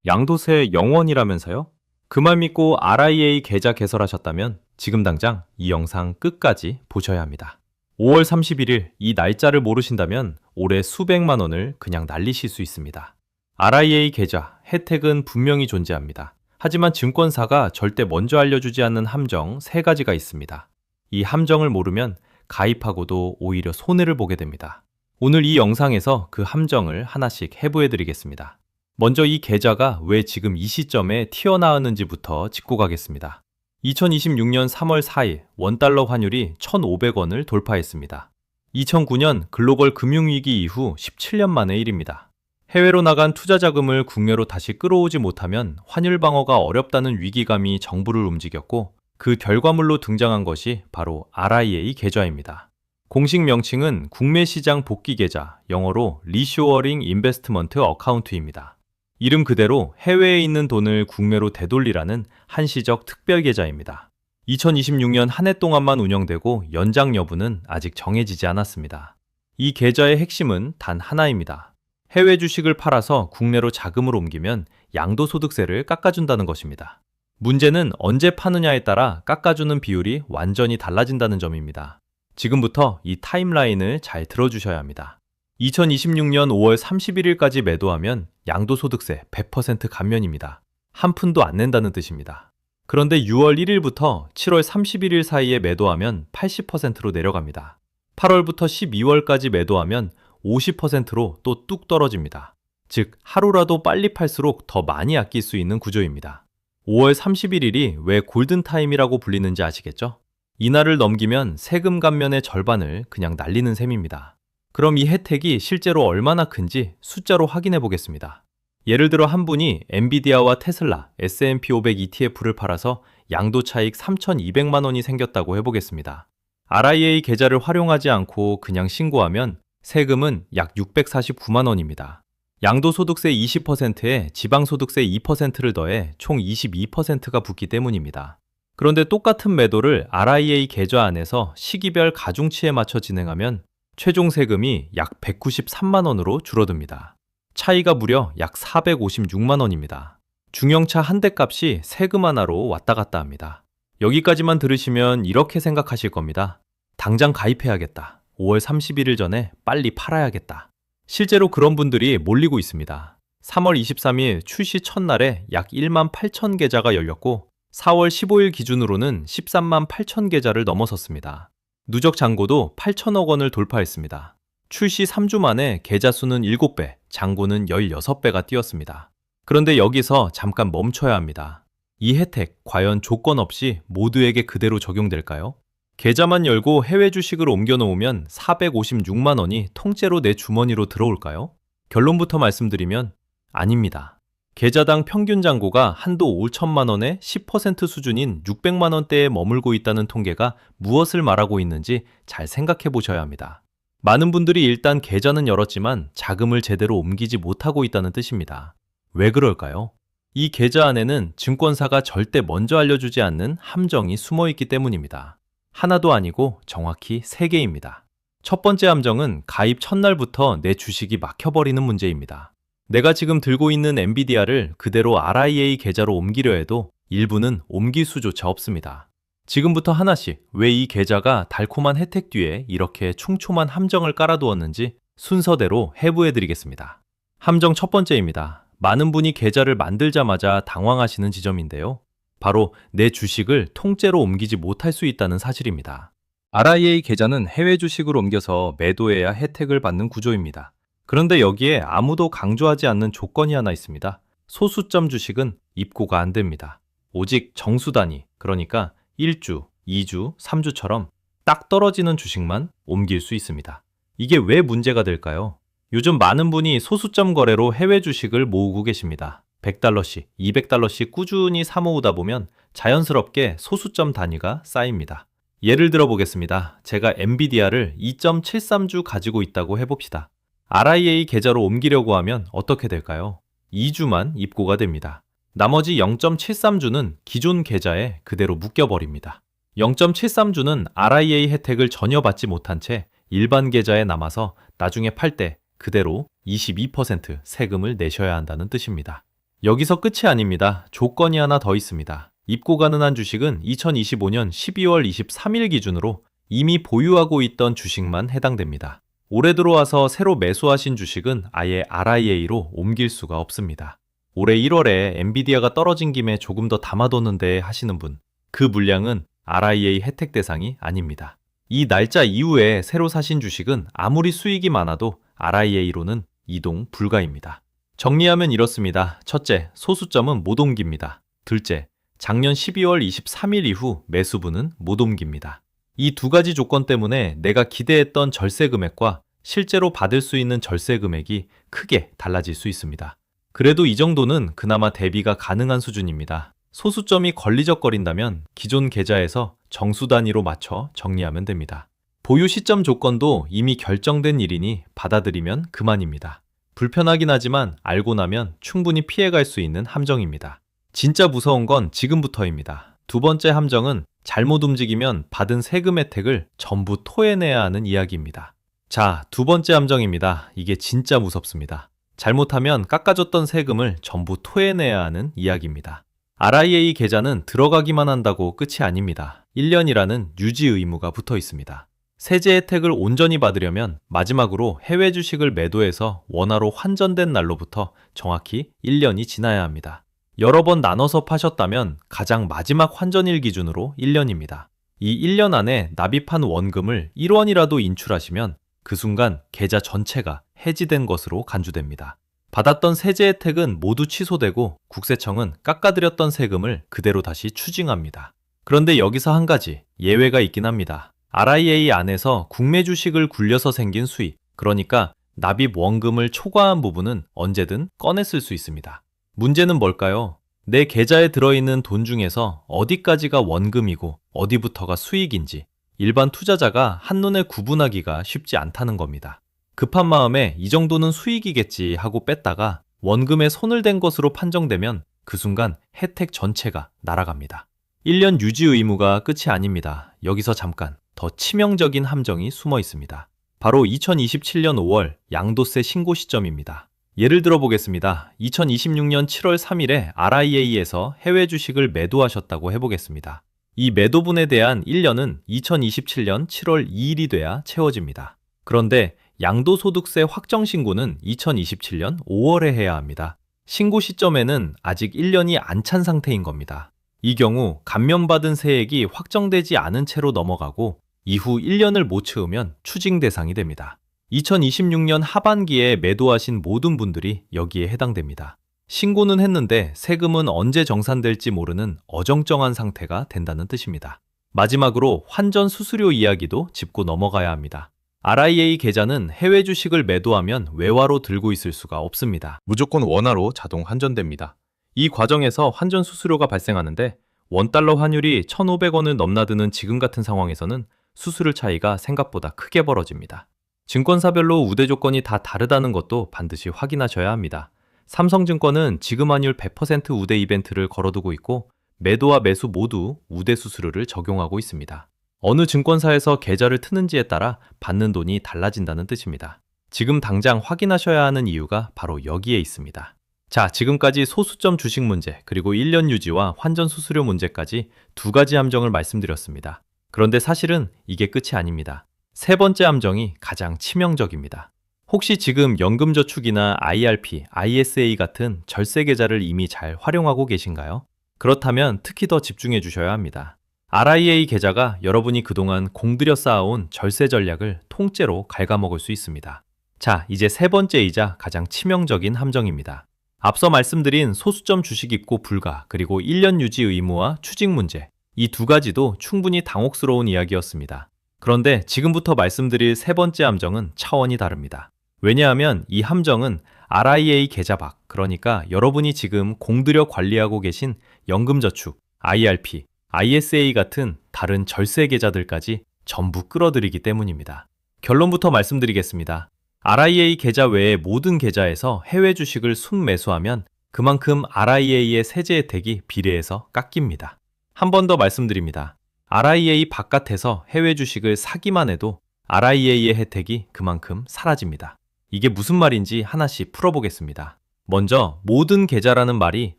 양도세 0원이라면서요? 그 말 믿고 RIA 계좌 개설하셨다면 지금 당장 이 영상 끝까지 보셔야 합니다. 5월 31일 이 날짜를 모르신다면 올해 수백만 원을 그냥 날리실 수 있습니다. RIA 계좌 혜택은 분명히 존재합니다. 하지만 증권사가 절대 먼저 알려주지 않는 함정 3가지가 있습니다. 이 함정을 모르면 가입하고도 오히려 손해를 보게 됩니다. 오늘 이 영상에서 그 함정을 하나씩 해부해 드리겠습니다. 먼저 이 계좌가 왜 지금 이 시점에 튀어나왔는지부터 짚고 가겠습니다. 2026년 3월 4일 원달러 환율이 1,500원을 돌파했습니다. 2009년 글로벌 금융위기 이후 17년 만의 일입니다. 해외로 나간 투자 자금을 국내로 다시 끌어오지 못하면 환율 방어가 어렵다는 위기감이 정부를 움직였고 그 결과물로 등장한 것이 바로 RIA 계좌입니다. 공식 명칭은 국내 시장 복귀 계좌, 영어로 리쇼어링 인베스트먼트 어카운트입니다. 이름 그대로 해외에 있는 돈을 국내로 되돌리라는 한시적 특별 계좌입니다. 2026년 한 해 동안만 운영되고 연장 여부는 아직 정해지지 않았습니다. 이 계좌의 핵심은 단 하나입니다. 해외 주식을 팔아서 국내로 자금을 옮기면 양도소득세를 깎아준다는 것입니다. 문제는 언제 파느냐에 따라 깎아주는 비율이 완전히 달라진다는 점입니다. 지금부터 이 타임라인을 잘 들어주셔야 합니다. 2026년 5월 31일까지 매도하면 양도소득세 100% 감면입니다. 한 푼도 안 낸다는 뜻입니다. 그런데 6월 1일부터 7월 31일 사이에 매도하면 80%로 내려갑니다. 8월부터 12월까지 매도하면 50%로 또 뚝 떨어집니다. 즉, 하루라도 빨리 팔수록 더 많이 아낄 수 있는 구조입니다. 5월 31일이 왜 골든타임이라고 불리는지 아시겠죠? 이날을 넘기면 세금 감면의 절반을 그냥 날리는 셈입니다. 그럼 이 혜택이 실제로 얼마나 큰지 숫자로 확인해 보겠습니다. 예를 들어 한 분이 엔비디아와 테슬라, S&P 500 ETF를 팔아서 양도 차익 3,200만 원이 생겼다고 해보겠습니다. RIA 계좌를 활용하지 않고 그냥 신고하면 세금은 약 649만 원입니다. 양도소득세 20%에 지방소득세 2%를 더해 총 22%가 붙기 때문입니다. 그런데 똑같은 매도를 RIA 계좌 안에서 시기별 가중치에 맞춰 진행하면 최종 세금이 약 193만 원으로 줄어듭니다. 차이가 무려 약 456만 원입니다. 중형차 한 대 값이 세금 하나로 왔다 갔다 합니다. 여기까지만 들으시면 이렇게 생각하실 겁니다. 당장 가입해야겠다. 5월 31일 전에 빨리 팔아야겠다. 실제로 그런 분들이 몰리고 있습니다. 3월 23일 출시 첫날에 약 1만 8천 계좌가 열렸고 4월 15일 기준으로는 13만 8천 계좌를 넘어섰습니다. 누적 잔고도 8천억 원을 돌파했습니다. 출시 3주 만에 계좌 수는 7배, 잔고는 16배가 뛰었습니다. 그런데 여기서 잠깐 멈춰야 합니다. 이 혜택 과연 조건 없이 모두에게 그대로 적용될까요? 계좌만 열고 해외 주식을 옮겨놓으면 456만 원이 통째로 내 주머니로 들어올까요? 결론부터 말씀드리면 아닙니다. 계좌당 평균 잔고가 한도 5천만 원의 10% 수준인 600만 원대에 머물고 있다는 통계가 무엇을 말하고 있는지 잘 생각해 보셔야 합니다. 많은 분들이 일단 계좌는 열었지만 자금을 제대로 옮기지 못하고 있다는 뜻입니다. 왜 그럴까요? 이 계좌 안에는 증권사가 절대 먼저 알려주지 않는 함정이 숨어 있기 때문입니다. 하나도 아니고 정확히 3개입니다. 첫 번째 함정은 가입 첫날부터 내 주식이 막혀버리는 문제입니다. 내가 지금 들고 있는 엔비디아를 그대로 RIA 계좌로 옮기려 해도 일부는 옮길 수조차 없습니다. 지금부터 하나씩 왜 이 계좌가 달콤한 혜택 뒤에 이렇게 촘촘한 함정을 깔아두었는지 순서대로 해부해드리겠습니다. 함정 첫 번째입니다. 많은 분이 계좌를 만들자마자 당황하시는 지점인데요. 바로 내 주식을 통째로 옮기지 못할 수 있다는 사실입니다. RIA 계좌는 해외 주식으로 옮겨서 매도해야 혜택을 받는 구조입니다. 그런데 여기에 아무도 강조하지 않는 조건이 하나 있습니다. 소수점 주식은 입고가 안 됩니다. 오직 정수 단위, 그러니까 1주, 2주, 3주처럼 딱 떨어지는 주식만 옮길 수 있습니다. 이게 왜 문제가 될까요? 요즘 많은 분이 소수점 거래로 해외 주식을 모으고 계십니다. 100달러씩, 200달러씩 꾸준히 사 모으다 보면 자연스럽게 소수점 단위가 쌓입니다. 예를 들어 보겠습니다. 제가 엔비디아를 2.73주 가지고 있다고 해봅시다. RIA 계좌로 옮기려고 하면 어떻게 될까요? 2주만 입고가 됩니다. 나머지 0.73주는 기존 계좌에 그대로 묶여버립니다. 0.73주는 RIA 혜택을 전혀 받지 못한 채 일반 계좌에 남아서 나중에 팔 때 그대로 22% 세금을 내셔야 한다는 뜻입니다. 여기서 끝이 아닙니다. 조건이 하나 더 있습니다. 입고 가능한 주식은 2025년 12월 23일 기준으로 이미 보유하고 있던 주식만 해당됩니다. 올해 들어와서 새로 매수하신 주식은 아예 RIA로 옮길 수가 없습니다. 올해 1월에 엔비디아가 떨어진 김에 조금 더 담아뒀는데 하시는 분, 그 물량은 RIA 혜택 대상이 아닙니다. 이 날짜 이후에 새로 사신 주식은 아무리 수익이 많아도 RIA로는 이동 불가입니다. 정리하면 이렇습니다. 첫째, 소수점은 못 옮깁니다. 둘째, 작년 12월 23일 이후 매수분은 못 옮깁니다. 이 두 가지 조건 때문에 내가 기대했던 절세 금액과 실제로 받을 수 있는 절세 금액이 크게 달라질 수 있습니다. 그래도 이 정도는 그나마 대비가 가능한 수준입니다. 소수점이 걸리적거린다면 기존 계좌에서 정수 단위로 맞춰 정리하면 됩니다. 보유 시점 조건도 이미 결정된 일이니 받아들이면 그만입니다. 불편하긴 하지만 알고 나면 충분히 피해갈 수 있는 함정입니다. 진짜 무서운 건 지금부터입니다. 두 번째 함정은 잘못 움직이면 받은 세금 혜택을 전부 토해내야 하는 이야기입니다. 자, 두 번째 함정입니다. 이게 진짜 무섭습니다. 잘못하면 깎아줬던 세금을 전부 토해내야 하는 이야기입니다. RIA 계좌는 들어가기만 한다고 끝이 아닙니다. 1년이라는 유지 의무가 붙어 있습니다. 세제 혜택을 온전히 받으려면 마지막으로 해외 주식을 매도해서 원화로 환전된 날로부터 정확히 1년이 지나야 합니다. 여러 번 나눠서 파셨다면 가장 마지막 환전일 기준으로 1년입니다. 이 1년 안에 납입한 원금을 1원이라도 인출하시면 그 순간 계좌 전체가 해지된 것으로 간주됩니다. 받았던 세제 혜택은 모두 취소되고 국세청은 깎아들였던 세금을 그대로 다시 추징합니다. 그런데 여기서 한 가지 예외가 있긴 합니다. RIA 안에서 국내 주식을 굴려서 생긴 수익, 그러니까 납입 원금을 초과한 부분은 언제든 꺼내 쓸 수 있습니다. 문제는 뭘까요? 내 계좌에 들어있는 돈 중에서 어디까지가 원금이고 어디부터가 수익인지 일반 투자자가 한눈에 구분하기가 쉽지 않다는 겁니다. 급한 마음에 이 정도는 수익이겠지 하고 뺐다가 원금에 손을 댄 것으로 판정되면 그 순간 혜택 전체가 날아갑니다. 1년 유지 의무가 끝이 아닙니다. 여기서 잠깐 더 치명적인 함정이 숨어 있습니다. 바로 2027년 5월 양도세 신고 시점입니다. 예를 들어 보겠습니다. 2026년 7월 3일에 RIA에서 해외 주식을 매도하셨다고 해보겠습니다. 이 매도분에 대한 1년은 2027년 7월 2일이 돼야 채워집니다. 그런데 양도소득세 확정 신고는 2027년 5월에 해야 합니다. 신고 시점에는 아직 1년이 안 찬 상태인 겁니다. 이 경우 감면받은 세액이 확정되지 않은 채로 넘어가고 이후 1년을 못 채우면 추징 대상이 됩니다. 2026년 하반기에 매도하신 모든 분들이 여기에 해당됩니다. 신고는 했는데 세금은 언제 정산될지 모르는 어정쩡한 상태가 된다는 뜻입니다. 마지막으로 환전 수수료 이야기도 짚고 넘어가야 합니다. RIA 계좌는 해외 주식을 매도하면 외화로 들고 있을 수가 없습니다. 무조건 원화로 자동 환전됩니다. 이 과정에서 환전 수수료가 발생하는데 원달러 환율이 1,500원을 넘나드는 지금 같은 상황에서는 수수료 차이가 생각보다 크게 벌어집니다. 증권사별로 우대 조건이 다 다르다는 것도 반드시 확인하셔야 합니다. 삼성증권은 지금 환율 100% 우대 이벤트를 걸어두고 있고 매도와 매수 모두 우대 수수료를 적용하고 있습니다. 어느 증권사에서 계좌를 트는지에 따라 받는 돈이 달라진다는 뜻입니다. 지금 당장 확인하셔야 하는 이유가 바로 여기에 있습니다. 자, 지금까지 소수점 주식 문제 그리고 1년 유지와 환전 수수료 문제까지 두 가지 함정을 말씀드렸습니다. 그런데 사실은 이게 끝이 아닙니다. 세 번째 함정이 가장 치명적입니다. 혹시 지금 연금저축이나 IRP, ISA 같은 절세 계좌를 이미 잘 활용하고 계신가요? 그렇다면 특히 더 집중해 주셔야 합니다. RIA 계좌가 여러분이 그동안 공들여 쌓아온 절세 전략을 통째로 갉아먹을 수 있습니다. 자, 이제 세 번째이자 가장 치명적인 함정입니다. 앞서 말씀드린 소수점 주식 입고 불가 그리고 1년 유지 의무와 추징 문제, 이 두 가지도 충분히 당혹스러운 이야기였습니다. 그런데 지금부터 말씀드릴 세 번째 함정은 차원이 다릅니다. 왜냐하면 이 함정은 RIA 계좌 밖, 그러니까 여러분이 지금 공들여 관리하고 계신 연금저축, IRP, ISA 같은 다른 절세 계좌들까지 전부 끌어들이기 때문입니다. 결론부터 말씀드리겠습니다. RIA 계좌 외의 모든 계좌에서 해외 주식을 순매수하면 그만큼 RIA의 세제 혜택이 비례해서 깎입니다. 한 번 더 말씀드립니다. RIA 바깥에서 해외 주식을 사기만 해도 RIA의 혜택이 그만큼 사라집니다. 이게 무슨 말인지 하나씩 풀어보겠습니다. 먼저 모든 계좌라는 말이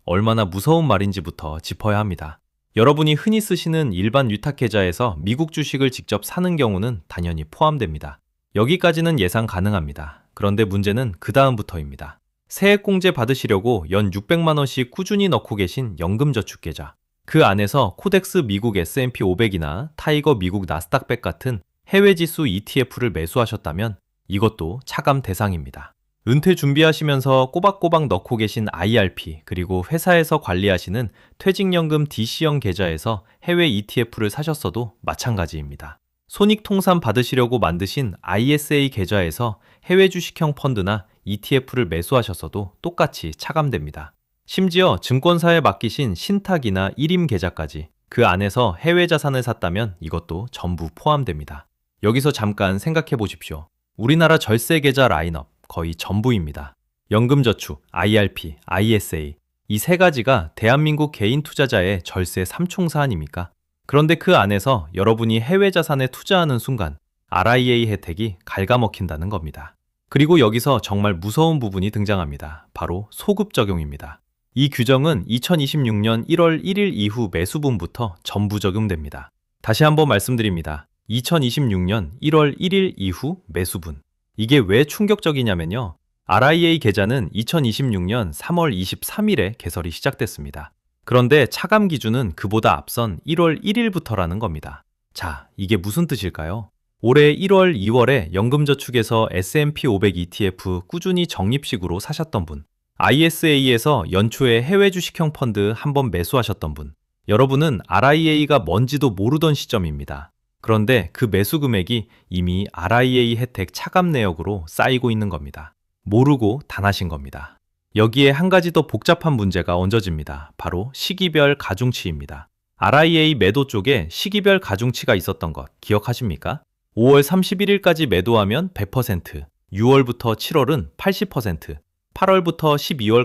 얼마나 무서운 말인지부터 짚어야 합니다. 여러분이 흔히 쓰시는 일반 위탁 계좌에서 미국 주식을 직접 사는 경우는 당연히 포함됩니다. 여기까지는 예상 가능합니다. 그런데 문제는 그 다음부터입니다. 세액공제 받으시려고 연 600만 원씩 꾸준히 넣고 계신 연금저축계좌. 그 안에서 코덱스 미국 S&P 500이나 타이거 미국 나스닥100 같은 해외 지수 ETF를 매수하셨다면 이것도 차감 대상입니다. 은퇴 준비하시면서 꼬박꼬박 넣고 계신 IRP 그리고 회사에서 관리하시는 퇴직연금 DC형 계좌에서 해외 ETF를 사셨어도 마찬가지입니다. 손익통산 받으시려고 만드신 ISA 계좌에서 해외 주식형 펀드나 ETF를 매수하셨어도 똑같이 차감됩니다. 심지어 증권사에 맡기신 신탁이나 1임 계좌까지 그 안에서 해외 자산을 샀다면 이것도 전부 포함됩니다. 여기서 잠깐 생각해 보십시오. 우리나라 절세 계좌 라인업 거의 전부입니다. 연금저축, IRP, ISA 이 세 가지가 대한민국 개인 투자자의 절세 3총사 아닙니까? 그런데 그 안에서 여러분이 해외 자산에 투자하는 순간 RIA 혜택이 갉아먹힌다는 겁니다. 그리고 여기서 정말 무서운 부분이 등장합니다. 바로 소급 적용입니다. 이 규정은 2026년 1월 1일 이후 매수분부터 전부 적용됩니다. 다시 한번 말씀드립니다. 2026년 1월 1일 이후 매수분. 이게 왜 충격적이냐면요. RIA 계좌는 2026년 3월 23일에 개설이 시작됐습니다. 그런데 차감 기준은 그보다 앞선 1월 1일부터라는 겁니다. 자, 이게 무슨 뜻일까요? 올해 1월, 2월에 연금저축에서 S&P 500 ETF 꾸준히 적립식으로 사셨던 분, ISA에서 연초에 해외 주식형 펀드 한번 매수하셨던 분, 여러분은 RIA가 뭔지도 모르던 시점입니다. 그런데 그 매수 금액이 이미 RIA 혜택 차감 내역으로 쌓이고 있는 겁니다. 모르고 단하신 겁니다. 여기에 한 가지 더 복잡한 문제가 얹어집니다. 바로 시기별 가중치입니다. RIA 매도 쪽에 시기별 가중치가 있었던 것 기억하십니까? 5월 31일까지 매도하면 100%, 6월부터 7월은 80%, 8월부터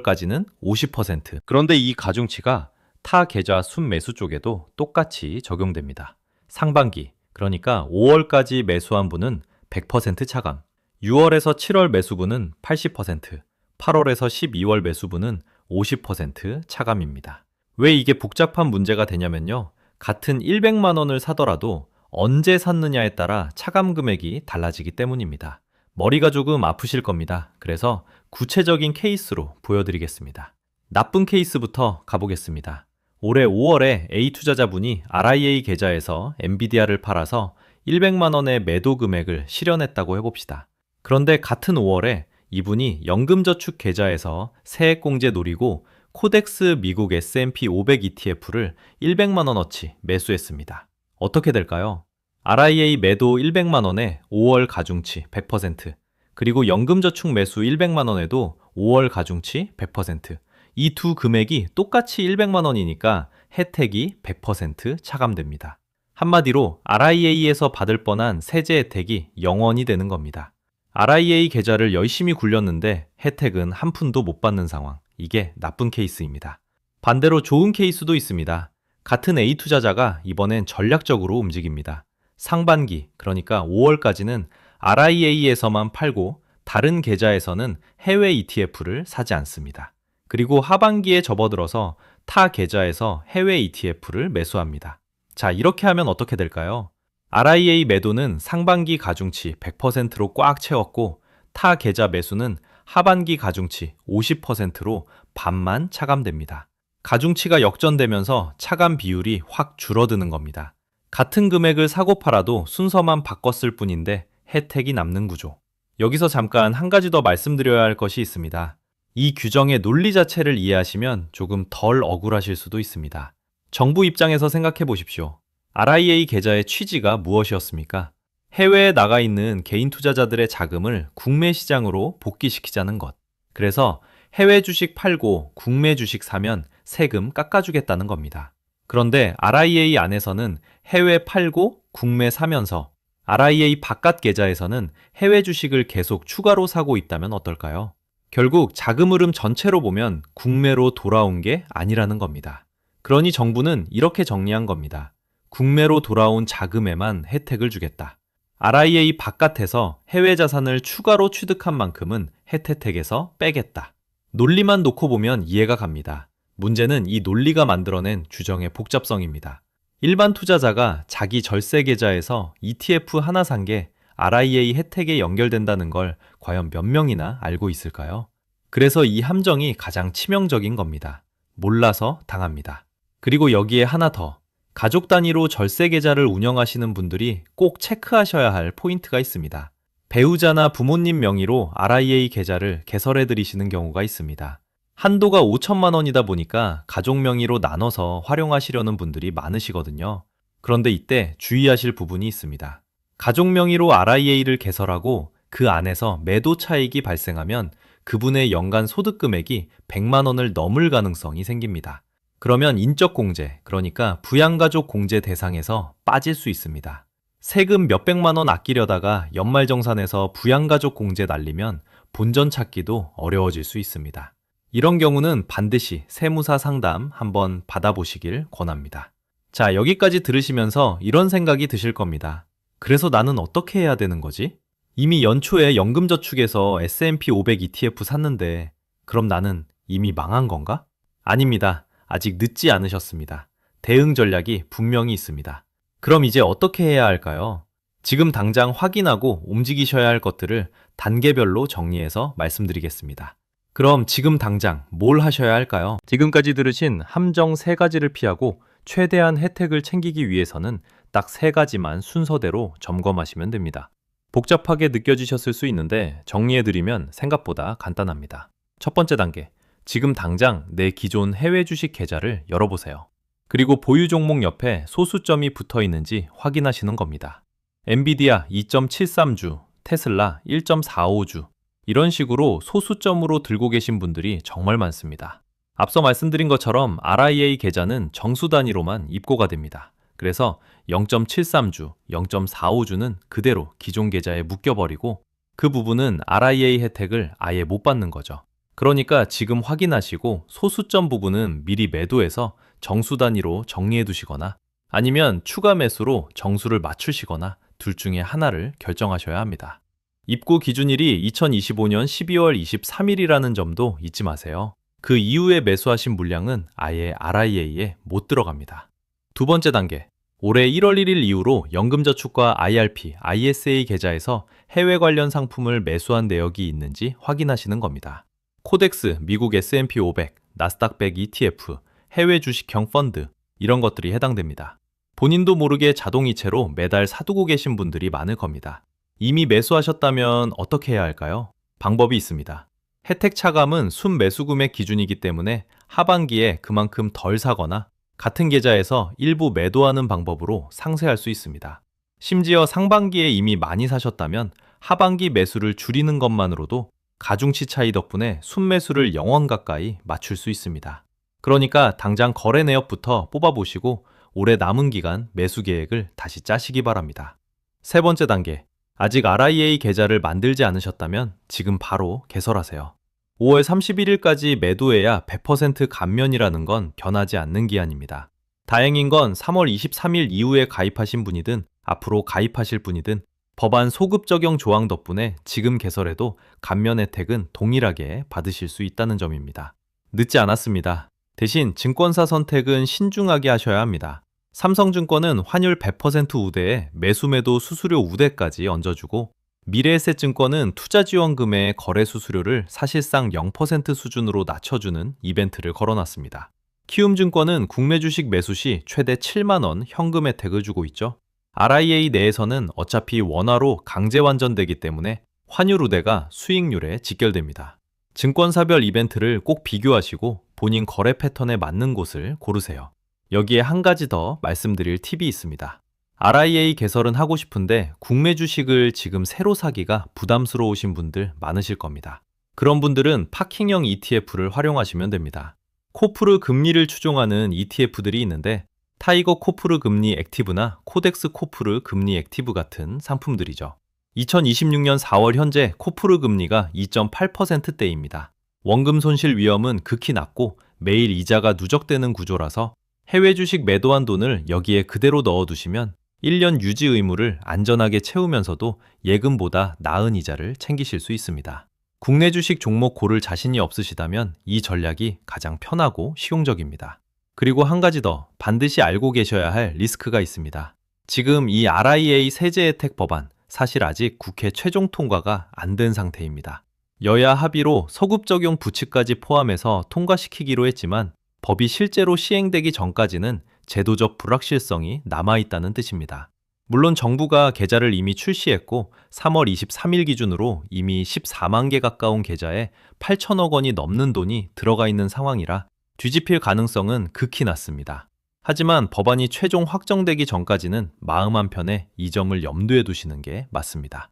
12월까지는 50%. 그런데 이 가중치가 타 계좌 순매수 쪽에도 똑같이 적용됩니다. 상반기, 그러니까 5월까지 매수한 분은 100% 차감, 6월에서 7월 매수분은 80%, 8월에서 12월 매수분은 50% 차감입니다. 왜 이게 복잡한 문제가 되냐면요. 같은 100만 원을 사더라도 언제 샀느냐에 따라 차감 금액이 달라지기 때문입니다. 머리가 조금 아프실 겁니다. 그래서 구체적인 케이스로 보여드리겠습니다. 나쁜 케이스부터 가보겠습니다. 올해 5월에 A 투자자분이 RIA 계좌에서 엔비디아를 팔아서 100만 원의 매도 금액을 실현했다고 해봅시다. 그런데 같은 5월에 이분이 연금저축 계좌에서 세액공제 노리고 코덱스 미국 S&P 500 ETF를 100만 원어치 매수했습니다. 어떻게 될까요? RIA 매도 100만 원에 5월 가중치 100%, 그리고 연금저축 매수 100만 원에도 5월 가중치 100%. 이 두 금액이 똑같이 100만 원이니까 혜택이 100% 차감됩니다. 한마디로 RIA에서 받을 뻔한 세제 혜택이 0원이 되는 겁니다. RIA 계좌를 열심히 굴렸는데 혜택은 한 푼도 못 받는 상황. 이게 나쁜 케이스입니다. 반대로 좋은 케이스도 있습니다. 같은 A 투자자가 이번엔 전략적으로 움직입니다. 상반기, 그러니까 5월까지는 RIA에서만 팔고 다른 계좌에서는 해외 ETF를 사지 않습니다. 그리고 하반기에 접어들어서 타 계좌에서 해외 ETF를 매수합니다. 자, 이렇게 하면 어떻게 될까요? RIA 매도는 상반기 가중치 100%로 꽉 채웠고 타 계좌 매수는 하반기 가중치 50%로 반만 차감됩니다. 가중치가 역전되면서 차감 비율이 확 줄어드는 겁니다. 같은 금액을 사고 팔아도 순서만 바꿨을 뿐인데 혜택이 남는 구조. 여기서 잠깐 한 가지 더 말씀드려야 할 것이 있습니다. 이 규정의 논리 자체를 이해하시면 조금 덜 억울하실 수도 있습니다. 정부 입장에서 생각해 보십시오. RIA 계좌의 취지가 무엇이었습니까? 해외에 나가 있는 개인 투자자들의 자금을 국내 시장으로 복귀시키자는 것. 그래서 해외 주식 팔고 국내 주식 사면 세금 깎아주겠다는 겁니다. 그런데 RIA 안에서는 해외 팔고 국내 사면서 RIA 바깥 계좌에서는 해외 주식을 계속 추가로 사고 있다면 어떨까요? 결국 자금 흐름 전체로 보면 국내로 돌아온 게 아니라는 겁니다. 그러니 정부는 이렇게 정리한 겁니다. 국내로 돌아온 자금에만 혜택을 주겠다. RIA 바깥에서 해외 자산을 추가로 취득한 만큼은 혜택에서 빼겠다. 논리만 놓고 보면 이해가 갑니다. 문제는 이 논리가 만들어낸 규정의 복잡성입니다. 일반 투자자가 자기 절세 계좌에서 ETF 하나 산 게 RIA 혜택에 연결된다는 걸 과연 몇 명이나 알고 있을까요? 그래서 이 함정이 가장 치명적인 겁니다. 몰라서 당합니다. 그리고 여기에 하나 더. 가족 단위로 절세 계좌를 운영하시는 분들이 꼭 체크하셔야 할 포인트가 있습니다. 배우자나 부모님 명의로 RIA 계좌를 개설해 드리시는 경우가 있습니다. 한도가 5천만 원이다 보니까 가족 명의로 나눠서 활용하시려는 분들이 많으시거든요. 그런데 이때 주의하실 부분이 있습니다. 가족 명의로 RIA를 개설하고 그 안에서 매도 차익이 발생하면 그분의 연간 소득 금액이 100만 원을 넘을 가능성이 생깁니다. 그러면 인적 공제, 그러니까 부양가족 공제 대상에서 빠질 수 있습니다. 세금 몇백만 원 아끼려다가 연말정산에서 부양가족 공제 날리면 본전 찾기도 어려워질 수 있습니다. 이런 경우는 반드시 세무사 상담 한번 받아보시길 권합니다. 자, 여기까지 들으시면서 이런 생각이 드실 겁니다. 그래서 나는 어떻게 해야 되는 거지? 이미 연초에 연금저축에서 S&P 500 ETF 샀는데 그럼 나는 이미 망한 건가? 아닙니다. 아직 늦지 않으셨습니다. 대응 전략이 분명히 있습니다. 그럼 이제 어떻게 해야 할까요? 지금 당장 확인하고 움직이셔야 할 것들을 단계별로 정리해서 말씀드리겠습니다. 그럼 지금 당장 뭘 하셔야 할까요? 지금까지 들으신 함정 3가지를 피하고 최대한 혜택을 챙기기 위해서는 딱 3가지만 순서대로 점검하시면 됩니다. 복잡하게 느껴지셨을 수 있는데 정리해드리면 생각보다 간단합니다. 첫 번째 단계, 지금 당장 내 기존 해외 주식 계좌를 열어보세요. 그리고 보유 종목 옆에 소수점이 붙어 있는지 확인하시는 겁니다. 엔비디아 2.73주, 테슬라 1.45주, 이런 식으로 소수점으로 들고 계신 분들이 정말 많습니다. 앞서 말씀드린 것처럼 RIA 계좌는 정수 단위로만 입고가 됩니다. 그래서 0.73주, 0.45주는 그대로 기존 계좌에 묶여버리고 그 부분은 RIA 혜택을 아예 못 받는 거죠. 그러니까 지금 확인하시고 소수점 부분은 미리 매도해서 정수 단위로 정리해 두시거나 아니면 추가 매수로 정수를 맞추시거나 둘 중에 하나를 결정하셔야 합니다. 입고 기준일이 2025년 12월 23일이라는 점도 잊지 마세요. 그 이후에 매수하신 물량은 아예 RIA에 못 들어갑니다. 두 번째 단계, 올해 1월 1일 이후로 연금저축과 IRP, ISA 계좌에서 해외 관련 상품을 매수한 내역이 있는지 확인하시는 겁니다. 코덱스, 미국 S&P 500, 나스닥 100 ETF, 해외 주식형 펀드, 이런 것들이 해당됩니다. 본인도 모르게 자동이체로 매달 사두고 계신 분들이 많을 겁니다. 이미 매수하셨다면 어떻게 해야 할까요? 방법이 있습니다. 혜택 차감은 순매수 금액 기준이기 때문에 하반기에 그만큼 덜 사거나 같은 계좌에서 일부 매도하는 방법으로 상쇄할 수 있습니다. 심지어 상반기에 이미 많이 사셨다면 하반기 매수를 줄이는 것만으로도 가중치 차이 덕분에 순매수를 0원 가까이 맞출 수 있습니다. 그러니까 당장 거래 내역부터 뽑아보시고 올해 남은 기간 매수 계획을 다시 짜시기 바랍니다. 세 번째 단계, 아직 RIA 계좌를 만들지 않으셨다면 지금 바로 개설하세요. 5월 31일까지 매도해야 100% 감면이라는 건 변하지 않는 기한입니다. 다행인 건 3월 23일 이후에 가입하신 분이든 앞으로 가입하실 분이든 법안 소급 적용 조항 덕분에 지금 개설해도 감면 혜택은 동일하게 받으실 수 있다는 점입니다. 늦지 않았습니다. 대신 증권사 선택은 신중하게 하셔야 합니다. 삼성증권은 환율 100% 우대에 매수매도 수수료 우대까지 얹어주고 미래에셋증권은 투자지원금의 거래 수수료를 사실상 0% 수준으로 낮춰주는 이벤트를 걸어놨습니다. 키움증권은 국내 주식 매수 시 최대 7만 원 현금 혜택을 주고 있죠. RIA 내에서는 어차피 원화로 강제 완전되기 때문에 환율 우대가 수익률에 직결됩니다. 증권사별 이벤트를 꼭 비교하시고 본인 거래 패턴에 맞는 곳을 고르세요. 여기에 한 가지 더 말씀드릴 팁이 있습니다. RIA 개설은 하고 싶은데 국내 주식을 지금 새로 사기가 부담스러우신 분들 많으실 겁니다. 그런 분들은 파킹형 ETF를 활용하시면 됩니다. 코프르 금리를 추종하는 ETF들이 있는데 타이거 코프르 금리 액티브나 코덱스 코프르 금리 액티브 같은 상품들이죠. 2026년 4월 현재 코프르 금리가 2.8%대입니다. 원금 손실 위험은 극히 낮고 매일 이자가 누적되는 구조라서 해외 주식 매도한 돈을 여기에 그대로 넣어두시면 1년 유지 의무를 안전하게 채우면서도 예금보다 나은 이자를 챙기실 수 있습니다. 국내 주식 종목 고를 자신이 없으시다면 이 전략이 가장 편하고 실용적입니다. 그리고 한 가지 더 반드시 알고 계셔야 할 리스크가 있습니다. 지금 이 RIA 세제 혜택 법안 사실 아직 국회 최종 통과가 안 된 상태입니다. 여야 합의로 서급 적용 부칙까지 포함해서 통과시키기로 했지만 법이 실제로 시행되기 전까지는 제도적 불확실성이 남아있다는 뜻입니다. 물론 정부가 계좌를 이미 출시했고 3월 23일 기준으로 이미 14만 개 가까운 계좌에 8천억 원이 넘는 돈이 들어가 있는 상황이라 뒤집힐 가능성은 극히 낮습니다. 하지만 법안이 최종 확정되기 전까지는 마음 한편에 이 점을 염두에 두시는 게 맞습니다.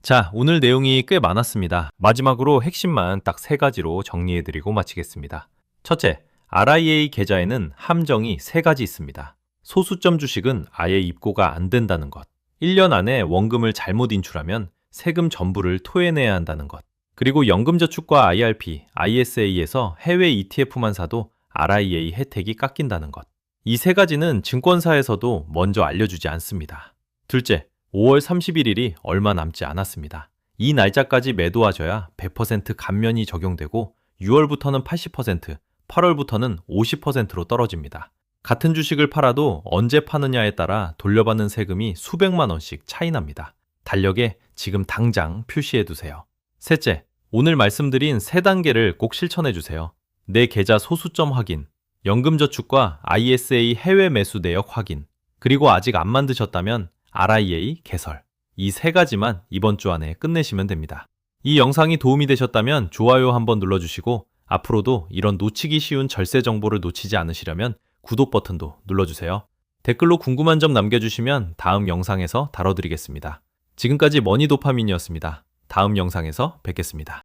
자, 오늘 내용이 꽤 많았습니다. 마지막으로 핵심만 딱 3가지로 정리해드리고 마치겠습니다. 첫째, RIA 계좌에는 함정이 3가지 있습니다. 소수점 주식은 아예 입고가 안 된다는 것, 1년 안에 원금을 잘못 인출하면 세금 전부를 토해내야 한다는 것, 그리고 연금저축과 IRP, ISA에서 해외 ETF만 사도 RIA 혜택이 깎인다는 것. 이 3가지는 증권사에서도 먼저 알려주지 않습니다. 둘째, 5월 31일이 얼마 남지 않았습니다. 이 날짜까지 매도하셔야 100% 감면이 적용되고 6월부터는 80%, 8월부터는 50%로 떨어집니다. 같은 주식을 팔아도 언제 파느냐에 따라 돌려받는 세금이 수백만 원씩 차이 납니다. 달력에 지금 당장 표시해 두세요. 셋째, 오늘 말씀드린 3단계를 꼭 실천해 주세요. 내 계좌 소수점 확인, 연금저축과 ISA 해외 매수 내역 확인, 그리고 아직 안 만드셨다면 RIA 개설. 이 3가지만 이번 주 안에 끝내시면 됩니다. 이 영상이 도움이 되셨다면 좋아요 한번 눌러주시고 앞으로도 이런 놓치기 쉬운 절세 정보를 놓치지 않으시려면 구독 버튼도 눌러주세요. 댓글로 궁금한 점 남겨주시면 다음 영상에서 다뤄드리겠습니다. 지금까지 머니도파민이었습니다. 다음 영상에서 뵙겠습니다.